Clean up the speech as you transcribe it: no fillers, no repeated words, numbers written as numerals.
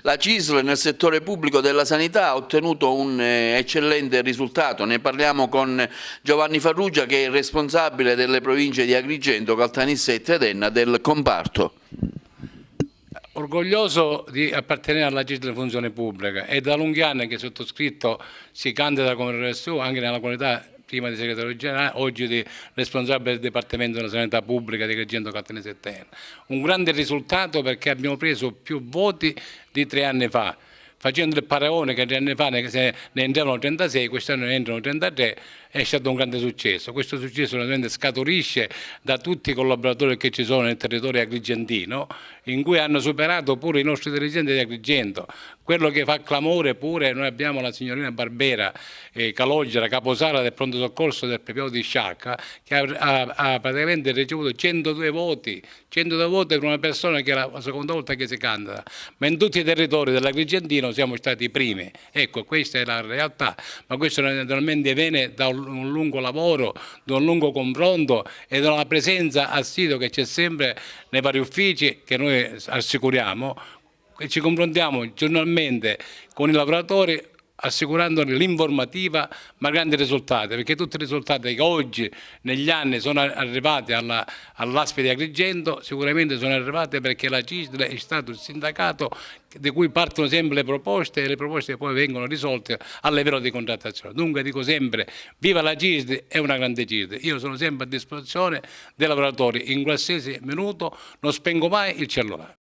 La CISL nel settore pubblico della sanità ha ottenuto un eccellente risultato. Ne parliamo con Giovanni Farrugia, che è il responsabile delle province di Agrigento, Caltanissetta ed Enna del comparto. Orgoglioso di appartenere alla CISL Funzione Pubblica, è da lunghi anni che il sottoscritto si candida come RSU anche nella qualità prima di segretario generale, oggi di responsabile del Dipartimento della Sanità Pubblica di Agrigento, Caltanissetta e Enna. Un grande risultato perché abbiamo preso più voti di 3 anni fa. Facendo il paragone che 3 anni fa ne entravano 36, quest'anno ne entrano 33, è stato un grande successo. Questo successo naturalmente scaturisce da tutti i collaboratori che ci sono nel territorio agrigentino, in cui hanno superato pure i nostri dirigenti di Agrigento. Quello che fa clamore pure, noi abbiamo la signorina Barbera Calogera, caposala del pronto soccorso del PPO di Sciacca, che ha praticamente ricevuto 102 voti per una persona che è la seconda volta che si candida, ma in tutti i territori dell'Agrigentino siamo stati i primi. Ecco, questa è la realtà, ma questo naturalmente viene da un lungo lavoro, da un lungo confronto e da una presenza assidua che c'è sempre nei vari uffici che noi assicuriamo, e ci confrontiamo giornalmente con i lavoratori assicurandone l'informativa ma grandi risultati, perché tutti i risultati che oggi negli anni sono arrivati all'ASP di Agrigento sicuramente sono arrivati perché la CISL è stato il sindacato di cui partono sempre le proposte e le proposte poi vengono risolte a livello di contrattazione. Dunque dico sempre viva la CISL, è una grande CISL, io sono sempre a disposizione dei lavoratori, in qualsiasi minuto non spengo mai il cellulare.